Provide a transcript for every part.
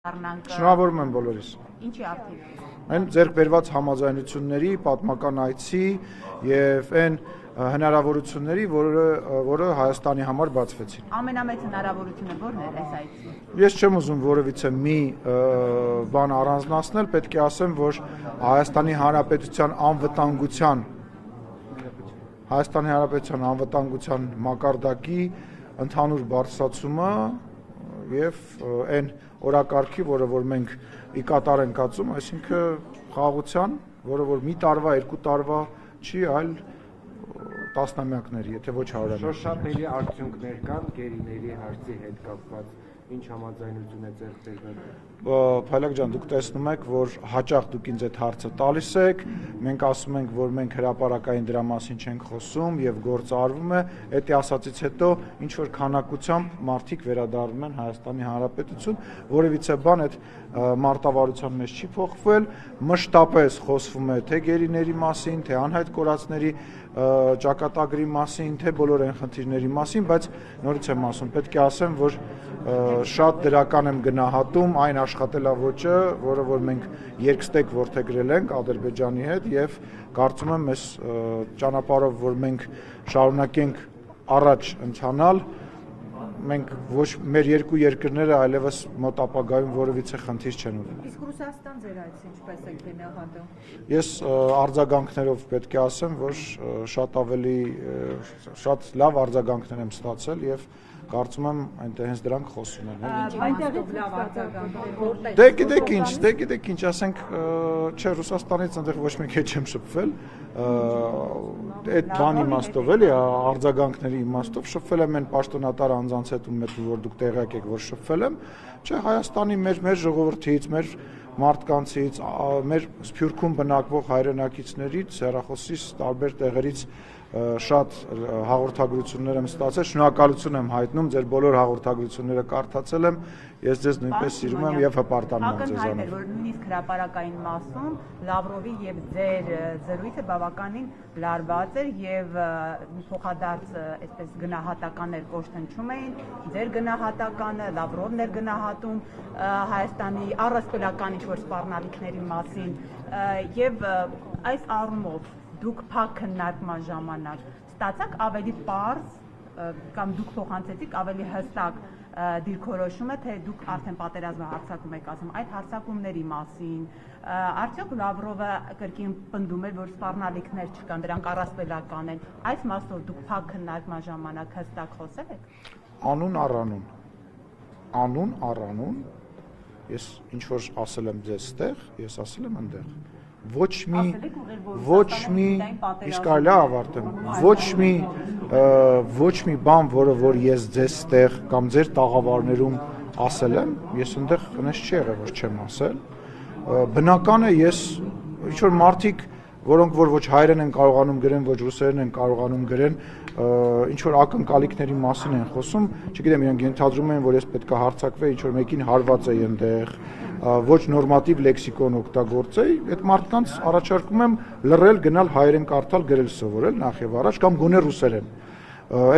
Շնորհավորում եմ բոլորիս։ Ինչի արդյունք։ Այն ձեռք բերված համաձայնությունների, պատմական այցի եւ այն հնարավորությունների, որը Հայաստանի համար բացվեցին։ Ամենամեծ հնարավորությունը ո՞րն է այս այցի։ Ես չեմ ուզում որևիցե մի բան առանձնացնել, պետք է ասեմ, որ Հայաստանի Հանրապետության մակարդակի ընդհանուր բարձրացումը եւ այն օրակարգի, որը որ մենք ի կատար ենք ածում, այսինքն խաղաղության, որը որ մի տարվա, երկու տարվա չի, այլ տասնամյակների, եթե ոչ հարյուրամյակների։ Շոշափելի արդյունքներ կան գերիների հարցի հետ կապված, ինչ համաձայնություն է ձեռք բերվել։ Փայլակ ջան, դուք տեսնում եք, որ հաճախ դուք ինձ այդ հարցը տալիս եք, մենք ասում ենք, որ մենք հրապարակային դրա մասին չենք խոսում եւ գործը արվում է, դա ասածից հետո ինչ որ քանակությամբ մարդիկ վերադառնում են Հայաստանի Հանրապետություն, որևիցե բան այդ մարտավարության մեջ չի փոխվել, մշտապես խոսվում է թե գերիների մասին, թե անհայտ կորածների ճակատագրի մասին, թե բոլոր այն խնդիրների մասին, բայց նորից եմ ասում, պետք է ասեմ, որ շատ դրական եմ գնահատում այն աշխատելավոճը, որը որ մենք երկստեք որդեգրել ենք Ադրբեջանի հետ եւ կարծում եմ այս ճանապարհով, որ մենք շարունակենք առաջ ընթանալ, մենք ոչ մեր երկու երկրները այլևս մոտ ապագայում որևիցե խնդիր չեն ունենա։ Իսկ Ռուսաստան ձեր այցը ինչպես եք գնահատում։ Ես արձագանքներով պետք է ասեմ, որ շատ լավ արձագանքներ եմ ստացել եւ կարծում եմ այնտեղ հենց դրանք խոսում են։ Այնտեղից լավ արձագանքներ։ Դե գիտեք ինչ, ասենք, չէ, Ռուսաստանից այնտեղ ոչ մեկ չեմ շփվել, այդ բան իմաստով էլի, արձագանքների իմաստով շփվել եմ այն պաշտոնատար անձանց հետ, որ դուք տեղյակ եք, որ շփվել եմ, չէ, Հայաստանի մեր ժողովրդից, մեր մարդկանցից, մեր Սփյուռքում բնակվող հայրենակիցներից, հեռախոսից, տարբեր տեղերից շատ հաղորդագրություններ եմ ստացել, շնորհակալություն եմ հայտնում, ձեր բոլոր հաղորդագրությունները կարդացել եմ, ես ձեզ նույնպես սիրում եմ եւ հպարտանում եմ ձեզանով։ Ակնհայտ է, որ նույնիսկ հրապարակային մասում Լավրովի եւ ձեր զրույցը բավականին լարված էր եւ փոխադարձ այսպես գնահատականներ կոշտնչում էին, ձեր գնահատականը, Լավրովն էր գնահատում Հայաստանի առասպելական ինչ-որ սպառնալիքների մասին եւ այս առումով դուք փակ քննարկման ժամանակ ստացաք ավելի պարզ կամ դուք փոխանցեցիք ավելի հստակ դիրքորոշումը, թե դուք արդեն պատերազմը հարձակում եք ասում այդ հարձակումների մասին, արդյոք Լավրովը կրկին պնդում էր, որ սպառնալիքներ չկան, դրանք առասպելական են, այս մասով դուք փակ քննարկման ժամանակ հստակ խոսել եք։ Անուն առանուն, ես ինչ որ ասել եմ ձեզ ստեղ, ես ասել եմ այնտեղ։ Ոչ մի իսկ կարելի է ավարտեմ, ոչ մի բան, որը որ ես ձեզ ստեղ կամ ձեր տաղավարներում ասել եմ, ես այնտեղ հնես չի եղել, որ չեմ ասել, բնական է ես ինչ որ մարդիկ, որոնք որ ոչ հայերեն են կարողանում գրեն, ոչ ռուսերեն են կարողանում գրեն, ինչ որ ակնկալիքների մասին են խոսում, չգիտեմ, իրենք ենթադրում են, որ ես պետք է հարձակվեի, ինչ որ մեկին հարված է այնտեղ, ոչ նորմատիվ լեքսիկոն օգտագործեի, այդ մարդկանց առաջարկում եմ լռել, գնալ հայերեն կարդալ, գրել սովորել նախ եւ առաջ կամ գոնե ռուսերեն։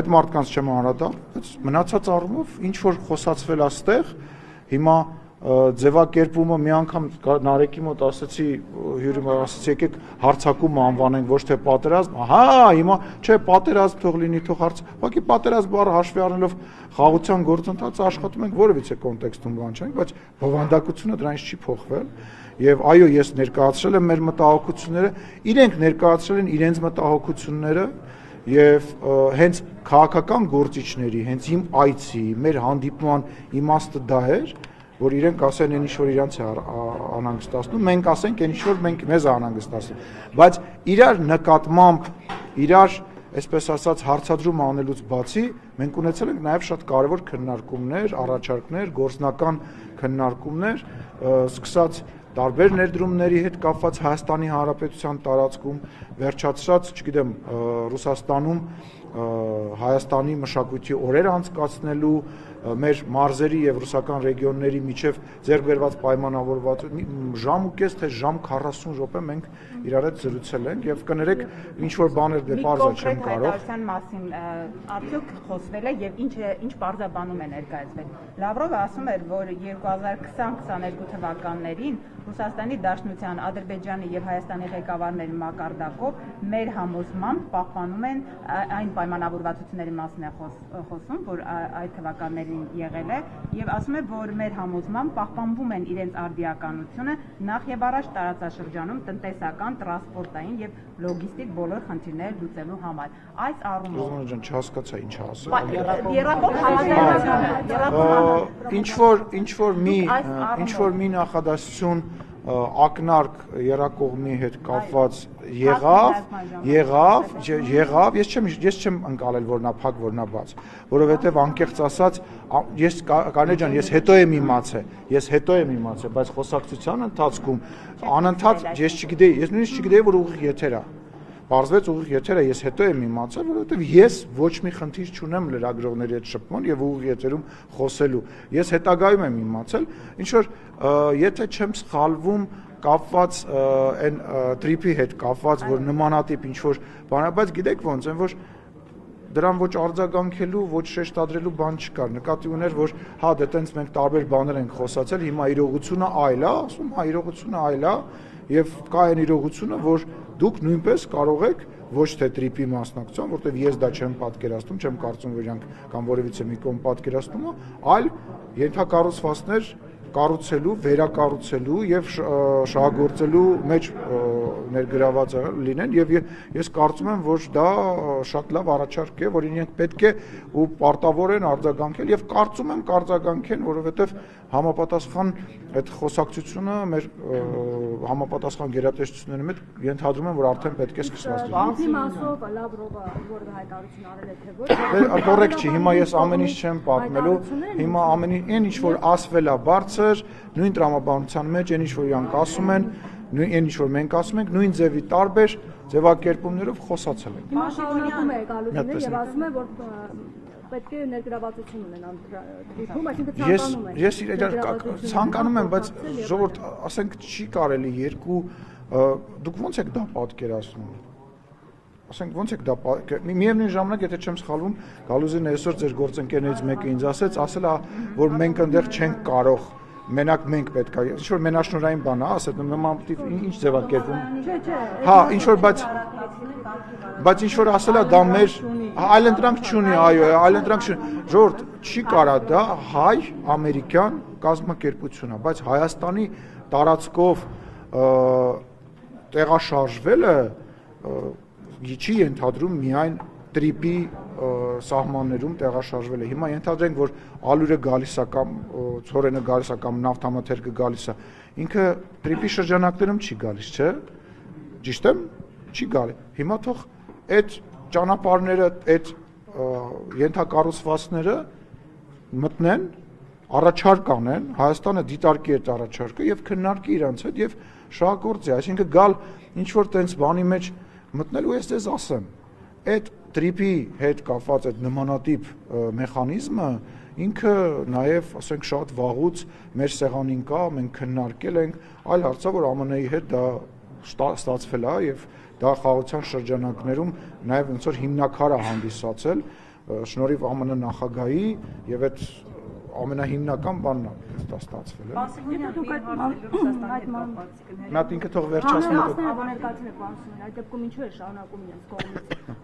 Այդ մարդկանց չեմ անդրադառնում, բայց մնացած առումով ինչ որ խոսացվել աստեղ, հիմա ձևակերպումը մի անգամ Նարեկի մոտ ասացի, հյուրին ասացի, եկեք հարձակումը անվանենք, ոչ թե պատերազմ, հիմա չէ, պատերազմ թող լինի, թող ուղղակի պատերազմ բառը հաշվի առնելով խաղաղության գործընթացը աշխատում ենք որևիցե կոնտեքստում բան չենք, բայց բովանդակությունը դրանից չի փոխվել եւ այո, ես ներկայացրել եմ մեր մտահոգությունները, իրենք ներկայացրել են իրենց մտահոգությունները եւ հենց քաղաքական գործիչների, հենց իմ այցի, մեր հանդիպման իմաստը դա էր, որ իրենք ասեն այն ինչ որ իրանց է անհանգստացնում, մենք ասենք այն ինչ որ մեզ է անհանգստացնում, բայց իրար նկատմամբ, իրար, այսպես ասած, հարցադրում անելուց բացի, մենք ունեցել ենք նաև շատ կարևոր քննարկումներ, առաջարկներ, գործնական քննարկումներ, սկսած տարբեր ներդրումների հետ կապված Հայաստանի Հանրապետության տարածքում, վերջացրած, չգիտեմ, Ռուսաստանում Հայաստանի մշակույթի օրեր անցկացնելու մեր մարզերի եւ ռուսական ռեգիոնների միջև ձեռք բերված պայմանավորված ժամ ու կես թե ժամ 40 րոպե մենք իրար հետ զրուցել ենք եւ կներեք ինչ որ բաներ դե բարձր չեմ կարող մասին արդյոք խոսվել է եւ ինչ բարձաբանում է ներկայացվել Լավրովը ասում էր որ 2020-22 թվականներին Ռուսաստանի Դաշնության, Ադրբեջանի եւ Հայաստանի ղեկավարների մակարդակով մեր համոզմամբ պահպանում են այն պայմանավորվածությունների մասին է խոսում, որ այդ թվականներին եղել է եւ ասում է, որ մեր համոզմամբ պահպանվում են իրենց արդիականությունը նախ եւ առաջ տարածաշրջանում տնտեսական, տրանսպորտային եւ լոգիստիկ բոլոր խնդիրները լուծելու համար։ Այս առումով Ռոզմանա ջան, չհասկացա ինչ ասել։ Երրորդ համաձայնությունը, ինչ որ մի նախադասություն ակնարկ երակողմի հետ կապված եղավ, ես չեմ ընկալել որ նա փակ, որ նա բաց, որովհետև անկեղծ ասած, ես Կանե ջան, ես հետո եմ իմացել, բայց խոսակցության ընթացքում անընդհատ ես չգիտեի, ես նույնիսկ չգիտեի որ ուղիղ եթեր է։ Պարզվեց ուղիղ եթերը ես հետո եմ իմացել, որովհետև ես ոչ մի խնդիր չունեմ լրագրողների հետ շփման եւ ուղիղ եթերում խոսելու։ Ես հետագայում եմ իմացել, ինչ որ եթե չեմ սխալվում կապված այն տրիպի հետ կապված, որ նմանատիպ ինչ որ բան է, բայց գիտեք ոնց են, որ դրան ոչ արձագանքելու, ոչ շեշտադրելու բան չկար։ Նկատի ուներ, որ հա դե տենց մենք տարբեր բաներ ենք խոսացել, հիմա իրողությունը այլ է, ասում, հա իրողությունը այլ է, եւ կա այն իրողությունը, որ դուք նույնպես կարող եք ոչ թե տրիպի մասնակցության, որտեղ ես դա չեմ պատկերացնում, չեմ կարծում, որ իրանք կամ որևիցե մի կողմ պատկերացնում է, այլ ենթակառուցվածքներ կառուցելու, վերակառուցելու եւ շահագործելու մեջ ներգրաված լինեն եւ ես կարծում եմ, որ դա շատ լավ առաջարկ է, որին իրենք պետք է ու պարտավոր են արձագանքել եւ կարծում եմ կարձագանքեն, որովհետեւ համապատասխան այդ խոսակցությունը մեր համապատասխան գերատեսչությունների հետ ենթադրում եմ, որ արդեն պետք է սկսված լինի։ Բանտի մասով Լավրովը որևէ հայտարարություն արել է թե ոչ։ Կոռեկտ չի, հիմա ես ամեն ինչ չեմ պատմելու, հիմա ամեն ինչ որ ասվել է բարձր, նույն տրամաբանության մեջ այն ինչ որ իրանք ասում են, այն ինչ որ մենք ասում ենք, նույն ձևի տարբեր ձևակերպումներով խոսացել ենք։ Հիմա շարունակում է գալուստը եւ ասում է, որ պետք է ներգրավվածություն ունենան դեպքում, այսինքն Ես ցանկանում եմ, բայց ժողովուրդ, ասենք չի կարելի երկու դուք ո՞նց եք դա պատկերացնում։ Ասենք ո՞նց եք դա միևնույն ժամանակ, եթե չեմ սխալվում, Գալուզին այսօր ձեր գործընկերներից մեկը ինձ ասել է, որ մենք այնտեղ չենք կարող մենակ մենք պետք է ինչ որ մենաշնորհային բան է, ասել նման ինչ ձևակերպում։ Հա, ինչ որ բայց ինչ որ ասել է դա մեր այլընտրանք չունի, այո, այլընտրանք չունի։ Ժողովուրդ, չի կարա դա հայ-ամերիկյան կազմակերպություն է, բայց Հայաստանի տարածքով տեղաշարժվելը չի ենթադրում միայն տրիպի սահմաններում տեղաշարժվել է։ Հիմա ենթադրենք, որ ալյուրը գալիս է կամ ցորենը գալիս է կամ նավթամթերքը գալիս է, ինքը տրիպի շրջանակներում չի գալիս, չէ՞։ Ճիշտ եմ, չի գալի։ Հիմա թող այդ ճանապարհները, այդ ենթակառուցվածքները մտնեն, առաջարկ անեն, Հայաստանը դիտարկի այդ առաջարկը եւ քննարկի իրանց հետ եւ շահագործի, այսինքն գալ ինչ որ տենց բանի մեջ մտնելու ես դες ասեմ, այդ տրիպի հետ կապված այդ նմանատիպ մեխանիզմը ինքը նաև, ասենք, շատ վաղուց մեր սեղանին կա, մենք քննարկել ենք, այլ հարց է, որ ԱՄՆ-ի հետ դա ստացվել է եւ դա խաղաղության շրջանակներում նաև ոնց որ հիմնակար է հանդիսացել շնորհիվ ԱՄՆ նախագահի եւ այդ ամենահիմնական բանն է դա ստացվել է։ Նա ինքը թող վերջացնի։ Այդ դեպքում ինչու է շարունակում իրենց կողմից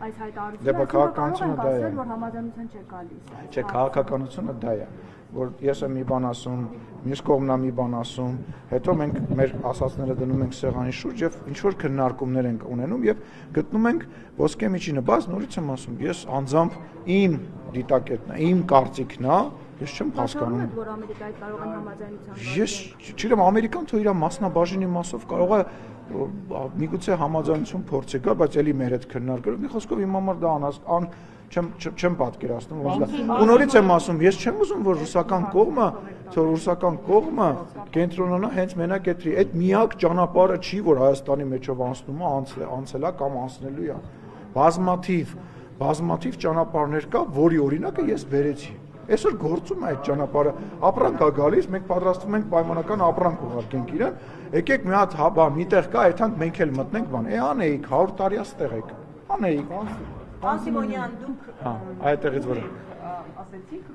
այս հայտարարությունը։ Դե քաղաքականությունը դա է։ Որ համաձայնության չէ գալիս։ Չէ, քաղաքականությունը դա է, որ ես եմ մի բան ասում, մյուս կողմն է մի բան ասում, հետո մենք մեր ասածները դնում ենք սեղանի շուրջ եւ ինչ որ քննարկումներ ենք ունենում եւ գտնում ենք ոսկե միջինը, բայց նորից եմ ասում, ես անձամբ իմ դիտակետն է, իմ կարծիքն է, ես չեմ հասկանում։ Որ Ամերիկայի կարող են համաձայնության։ Ես չգիտեմ, Ամերիկան թող իր մասնաբաժինի մասով կարող է միգուցե համաձայնություն փորձի գա, բայց էլի մեր հետ քննարկելով մի խոսքով իմ համար դա չեմ պատկերացնում ոնց դա։ Ու նորից եմ ասում, ես չեմ ուզում որ ռուսական կողմը կենտրոնանա հենց մենակ այդ միակ ճանապարհը չի, որ Հայաստանի մեջով անցնում է, անցել է կամ անցնելու է։ Բազմաթիվ ճանապարհներ կա, որի օրինակը ես բերեցի։ Այսօր գործում է այդ ճանապարհը, ապրանք է գալիս, մենք պատրաստվում ենք պայմանական ապրանք ուղարկենք իրեն, եկեք մի հատ հա, միտեղ կա, այդքան մենք էլ մտնենք բան։ Անեիք 100 տարի աստեղ եք։ Անեիք։ Պարոն Սիմոնյան, դուք այդտեղից որ ասեցիք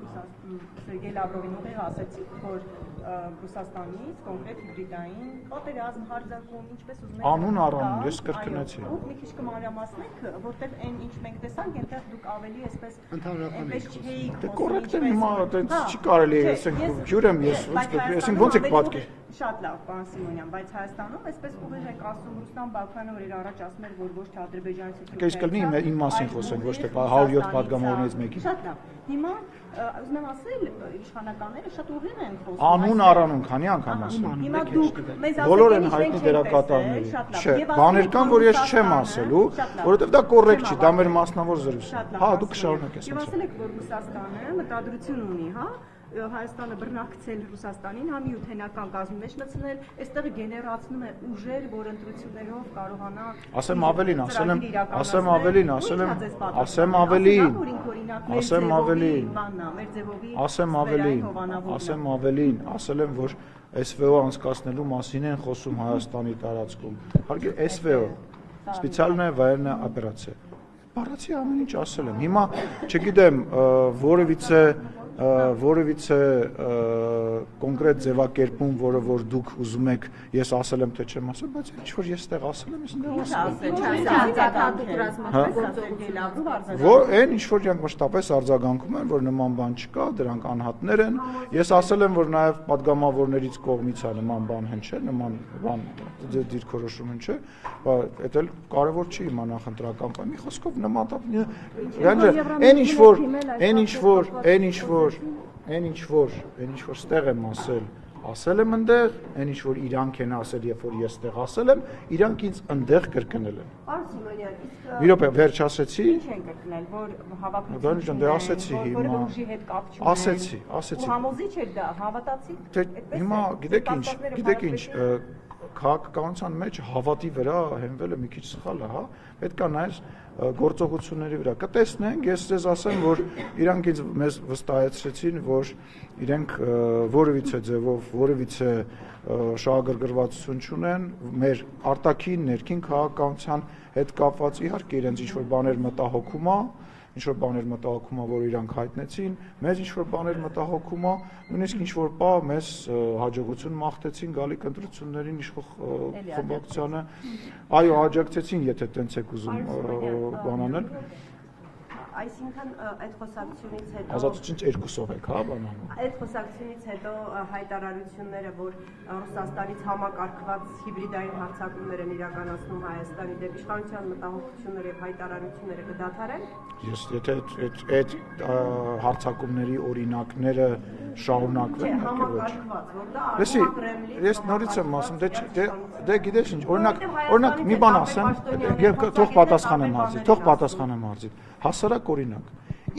Սերգեյ Լավրովին ուղիղ ասեցիք, որ Ռուսաստանից կոնկրետ հիբրիդային պատերազմ հարձակում, ինչպես ուզում եք։ Անուն առանուն, ես կրկնեցի։ Ու մի քիչ կմանրամասնեք, որտեղ այն ինչ մենք տեսանք, այնտեղ դուք ավելի այսպես այնպես չէիք։ Դե կոռեկտ է հիմա, այդպես չի կարելի, ասենք, ջուրեմ ես, այսինքն ոնց եք պատկեր։ Շատ լավ, պարոն Սիմոնյան, բայց Հայաստանում այսպես ուղիղ եք ասում Ռուստամ Բաքյանը օրեր առաջ ասում էր, որ ոչ թե ադրբեջանցի Իսկ կլինի իմ մասին խոսենք, ոչ թե 107 падգամավորներից մեկի։ Շատ լավ։ Հիմա ուզում եմ ասել, իշխանականները շատ ուղիղ են խոսում։ Անուն առանուն, քանի անգամ ասում։ Հիմա դուք մեզ բոլոր են հայտնի դերակատարների։ Չէ, բաներ կան, որ ես չեմ ասելու, որովհետև դա կոռեկտ չի, դա մեր մասնավոր զրույցն է։ Հա, դուք շարունակեք։ Եվ ասել եք, որ Ռուսաստանը մտադրություն ունի, հա, Հայաստանը բռնակցել Ռուսաստանին, հա միութենական կազմի մեջ մտցնել, այստեղ գեներացնում է ուժեր, որ ընտրություններով կարողանա ասեմ ավելին, ասել եմ, որ SVO անցկացնելու մասին են խոսում Հայաստանի տարածքում։ Իհարկե SVO, սպეციальная военная операция։ Բառացի ամեն ինչ ասել եմ։ Հիմա չգիտեմ, որևիցե կոնկրետ ձևակերպում, որը որ դուք ուզում եք, ես ասել եմ թե չեմ ասել, բայց ինչ որ ես տեղ ասել եմ, ես ասել եմ։ Որ այն ինչ որ իրանք մշտապես արձագանքում են, որ նման բան չկա, դրանք անհատներ են։ Ես ասել եմ, որ նաև падգամավորներից կողմից է նման բան հնչել, նման բան դիրքորոշում հնչել, դա էլ կարևոր չի հիմա նախընտրական բան։ Մի խոսքով նման այն ինչ որ ստեղ եմ ասել եմ ընդեղ, այն ինչ որ իրանք են ասել, երբ որ ես ստեղ ասել եմ, իրանք ինձ ընդեղ կրկնել են։ Պարոն Սիմոնյան, իսկ մի րոպե, վերջ ասեցի։ Ինչ են կրկնել, որ հավաքություն դե ասեցի հիմա։ ուժի հետ կապ չունեն։ Ասեցի։ Ու համոզիչ էր դա, հավատացիք։ Հիմա գիտեք ինչ, քաղաքականության մեջ հավատի վրա հենվելը մի քիչ սխալ է, հա։ Պետք է նայես գործողությունների վրա։ Կտեսնենք, ես ձեզ ասեմ, որ իրանք ինձ մեզ վստահեցրեցին, որ իրենք որևիցե ձևով, որևիցե շահագրգռվածություն չունեն, մեր արտաքին, ներքին քաղաքականության հետ կապված իհարկե իրենց ինչ-որ բաներ մտահոգում է, ինչ-որ բաներ մտահոգում է, որ իրանք հայտնեցին, մեզ ինչ-որ բաներ մտահոգում է, նույնիսկ ինչ-որ պա մեզ հաջողություն մաղթեցին գալիք ընտրություններին իշխող խմբակցությանը, այո, աջակցեցին, եթե տենց եք ուզում բան անել։ Այսինքն այդ խոսակցությունից հետո Ազատությունից երկուսով եք, հա, բանանում։ Այդ խոսակցությունից հետո հայտարարությունները, որ Ռուսաստանից համակարգված հիբրիդային հարձակումներ են իրականացնում Հայաստանի դեպի իշխանության մտահոգությունները եւ հայտարարությունները կդադարեն։ Ես եթե այդ հարձակումների օրինակները շարունակվեն, համակարգված, որ դա ես նորից եմ ասում, դե գիտես ինչ, օրինակ մի բան ասեմ, թող պատասխանեմ հարցին։ Հասարակ օրինակ,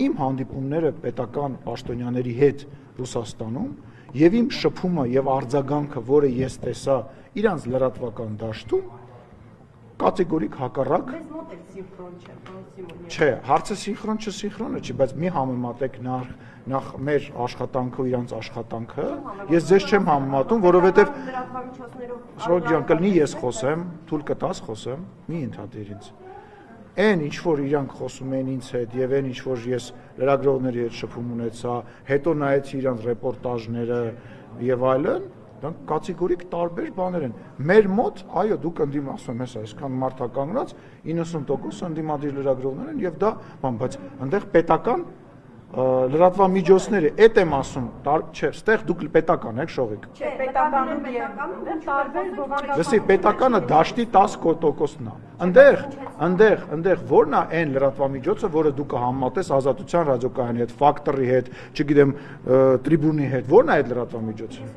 իմ հանդիպումները պետական պաշտոնյաների հետ Ռուսաստանում եւ իմ շփումը եւ արձագանքը, որը ես տեսա իրանց լրատվական դաշտում, կատեգորիկ հակառակ։ Մեզ մոտ է սինխրոն չէ, պարոն Սիմոնյան։ Չէ, հարցը սինխրոն չի, բայց մի համեմատեք նախ մեր աշխատանքը ու իրանց աշխատանքը։ Ես ձեզ չեմ համեմատում, որովհետեւ Շորոկ ջան, կլինի ես խոսեմ, թույլ կտաս խոսեմ, մի ընդհատիր ինձ։ Այն ինչ որ իրանք խոսում են ինձ հետ եւ այն ինչ որ ես լրագրողների հետ շփում ունեցա, հետո նայեցի իրանք ռեպորտաժները եւ այլն, դրանք կատեգորիկ տարբեր բաներ են։ Մեր մոտ, այո, դուք ասում ես այսքան մարդականգնած 90% ընդդիմադիր լրագրողներ են եւ դա բան, բայց այնտեղ պետական լրատվամիջոցները, այդ եմ ասում, չէ, ստեղ դուք պետական եք շողիկ։ Չէ, պետականում եւ տարբեր բովանդակ։ Լսի, պետականը դաշտի 10%-ն է։ Այնտեղ ո՞րն է այն լրատվամիջոցը, որը դու կհամեմատես Ազատության ռադիոկայանի հետ, Ֆակտորի հետ, չգիտեմ, Տրիբունի հետ, ո՞րն է այդ լրատվամիջոցը։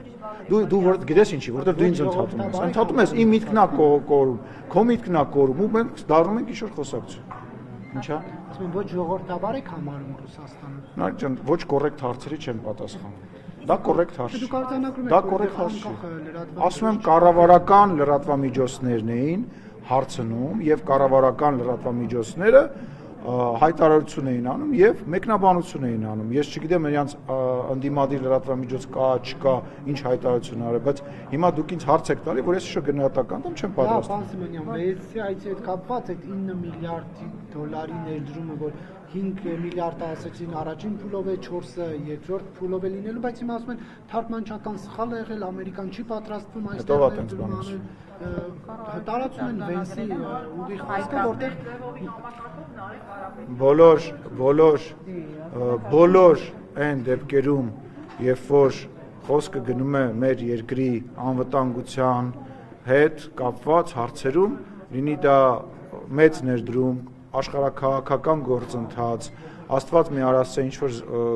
Դու գիտես ինչի, որովհետեւ դու ինձ ընդհատում ես, իմ միտքն է կորում, քո միտքն է կորում, ու մենք դառնում ենք ինչ-որ խոսակցություն։ Ինչա՞։ Ասում եմ, ոչ ժողովրդավար եք համարում Ռուսաստանում։ Նա ջան, ոչ կոռեկտ հարցերի չեմ պատասխանում։ Դա կոռեկտ հարց չի։ Դա կոռեկտ հարց չի։ Ասում եմ, կառավարական լրատվամիջոցներն էին հարցնում եւ կառավարական լրատվամիջոցները հայտարարություն էին անում եւ մեկնաբանություն էին անում։ Ես չգիտեմ նրանց ընդդիմադիր լրատվամիջոց կա, չկա, ինչ հայտարարություն արել, բայց հիմա դուք ինձ հարց եք տալի, որ ես շո գնահատական տամ, չեմ պատրաստ։ Պարոն Սիմոնյան, Վենեսիայի այցի հետ կապված այդ 9 միլիարդ դոլարի ներդրումը, որ 5 միլիարդ ասեցին առաջին փուլով է, 4-ը երկրորդ փուլով է լինելու, բայց հիմա ասում են թարգմանչական սխալ է եղել, Ամերիկան չի պատրաստվում այստեղ ներդրում անել։ Տարածում են Վենսի ուղիղ խոսքը, որտեղ բոլոր այն դեպքերում, երբ որ խոսքը գնում է մեր երկրի անվտանգության հետ կապված հարցերում, լինի դա մեծ ներդրում, աշխարհաքաղաքական գործընթաց, Աստված մի արասցե ինչ-որ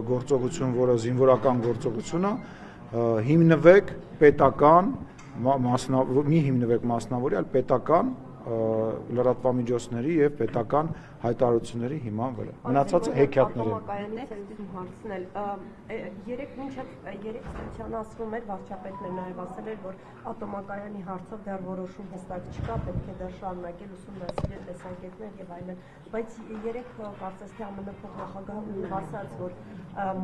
գործողություն, որը զինվորական գործողություն է, հիմնվեք պետական, մի հիմնվեք մասնավորի, այլ պետական լրատվամիջոցների եւ պետական հայտարարությունների հիման վրա։ Մնացածը հեքիաթներ են։ Երեք ստության ասվում էր, վարչապետն էր նաև ասել էր, որ ատոմակայանի հարցով դեռ որոշում հստակ չկա, պետք է դա շարունակել ուսումնասիրել տեսակետներ եւ այլն, բայց երեք կարծես թե ԱՄՆ փոխնախագահը ասաց, որ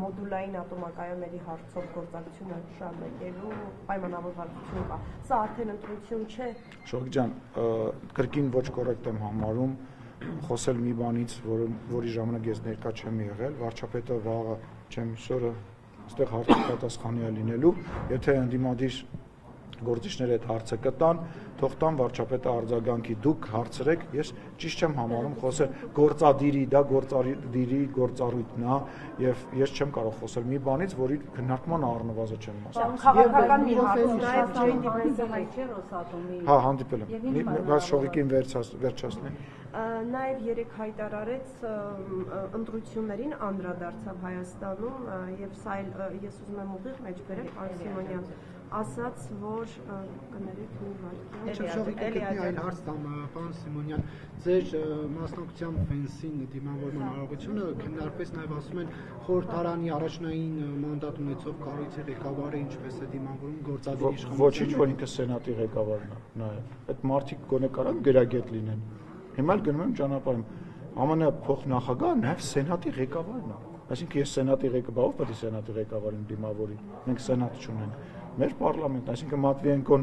մոդուլային ատոմակայանների հարցով գործակցությունը շարունակելու պայմանավորվածություն կա։ Սա արդեն ընտրություն չէ։ Շողիկ ջան, կրկին ոչ կոռեկտ եմ համարում խոսել մի բանից, որի ժամանակ ես ներկա չեմ եղել, վարչապետը վաղը չեմ հիշորը այստեղ հարցի պատասխանի է լինելու, եթե ընդդիմադիր գործիչները այդ հարցը կտան, թող տան վարչապետը արձագանքի, դուք հարցրեք, ես ճիշտ չեմ համարում խոսել գործադիրի, դա գործադիրի գործառույթն է եւ ես չեմ կարող խոսել մի բանից, որի քննարկման առնվազն չեմ մասնակցել։ Քաղաքական մի հարց նաև ջոյնտ դիֆենսը հայ չէ Ռոսատոմի։ Հա, հանդիպել եմ։ Բայց շողիկին վերջացնեմ։ Նաև երեք հայտարարեց ընտրություններին անդրադարձավ Հայաստանում եւ սա ես ուզում եմ ուղիղ մեջ բերել պարոն Սիմոնյան ասաց, որ կներեք մի վարքյան։ Շողիկի այլ հարց տամ, պարոն Սիմոնյան, ձեր մասնակցությամբ Վենսին դիմավորման արարողությունը քննարկվեց, նաև ասում են խորհրդարանի առաջնային մանդատ ունեցող կառույցի ղեկավարը ինչպես է դիմավորում գործադիր իշխանության։ Ոչինչ, որ ինքը սենատի ղեկավարն է, նաև։ Այդ մարդիկ գոնե կարան գրագետ լինեն։ Հիմա էլ գնում եմ ճանապարհում։ ԱՄՆ փոխնախագահը նաև սենատի ղեկավարն է։ Այսինքն ես սենատի ղեկավարով պետք է սենատի ղեկավարին դիմավորի։ Մենք սենատ չունենք։ Մեր պարլամենտն, այսինքն Մատվիենկոն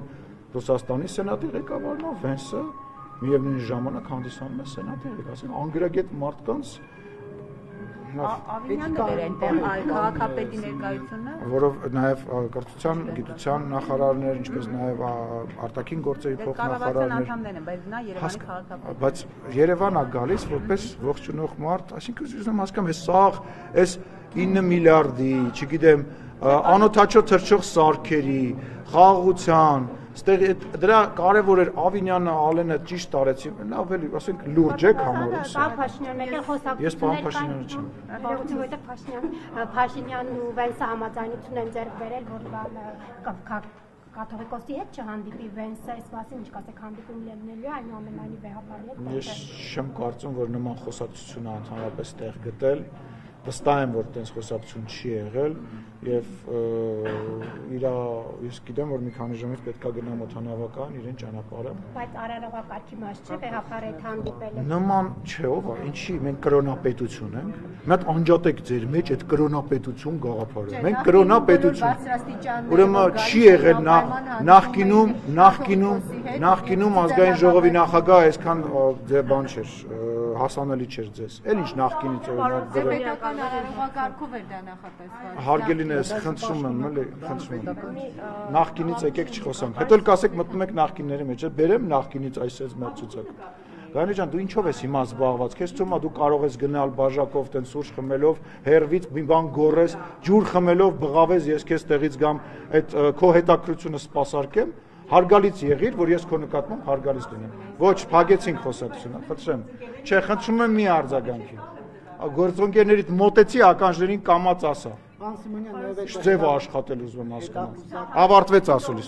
Ռուսաստանի սենատի ղեկավարն է, Վենսը միևնույն ժամանակ հանդիսանում է սենատի ղեկավար, այսինքն անգրագետ մարդկանց Ավինյանն էր այնտեղ քաղաքապետի ներկայությունը, որով նաև կրթության, գիտության նախարարներ, ինչպես նաև արտաքին գործերի փոխնախարարներ, բայց նա Երևանի քաղաքապետ։ Բայց Երևան է գալիս որպես ողջունող մարդ, այսինքն ուզում եմ հասկանամ, այս սաղ, այս 9 միլիարդի, չգիտեմ, անօթաչո թռչող սարքերի, խաղաղության, դրա կարևոր էր Ավինյանը, Ալենը ճիշտ արեցին, նա ավելի, ասենք, լուրջ եք համարում։ Ես պարոն Փաշինյանը չեմ։ Որովհետև Փաշինյանն ու Վենսը համաձայնություն են ձեռք բերել, որ կաթողիկոսի հետ չհանդիպի Վենսը, այս մասին ինչ կասեք, հանդիպում լինելու է, այնուամենայնիվ վեհապարի հետ։ Ես չեմ կարծում, որ նման խոսակցություն է ընդհանրապես տեղ գտել։ Վստահ եմ, որ այդպես խոսակցություն չի եղել եւ ես գիտեմ, որ մի քանի ժամից պետք է գնամ օդանավական իրեն ճանապարհը։ Բայց արարողակարգի մաս չէ, վեհապարի հետ հանդիպելը։ Նման չէ, ով է, ինչի, մենք կրոնապետություն ենք։ Մի հատ անջատեք ձեր մեջ այդ կրոնապետություն գաղափարը։ Մենք կրոնապետություն։ Ուրեմն չի եղել նախկինում ազգային ժողովի նախագահ այսքան բան չէր, հասանելի չէր ձեզ։ Էլ ինչ նախկինից օրինակ Արարողակարգով էր դա նախատեսված։ Հարգելին ես խնդրում եմ, էլի, խնդրում եմ։ Նախկինից եկեք չխոսանք։ Հետո էլ կասեք մտնում եք նախկինների մեջ, բերեմ նախկինից այսպես մեր ցուցակ։ Գայնի ջան, դու ինչով ես հիմա զբաղված։ Քեզ թվում է դու կարող ես գնալ բաժակով տեն սուրճ խմելով, հերվից մի բան գորես, ջուր խմելով բղավես, ես քեզ տեղից գամ, այդ քո հետաքրությունը սպասարկեմ, հարգալից եղիր, որ ես քո նկատմամբ հարգալից լինեմ։ Ոչ, փակեցինք խոսակցությունը, խնդրեմ։ Չէ, խնդրում եմ մի արձագանքի։ Գործընկերներիդ մոտեցի ականջներին կամած ասա։ Պարոն Սիմոնյան, նաև Ձևը աշխատել ուզում եմ հասկանալ։ Ավարտվեց ասուլիս։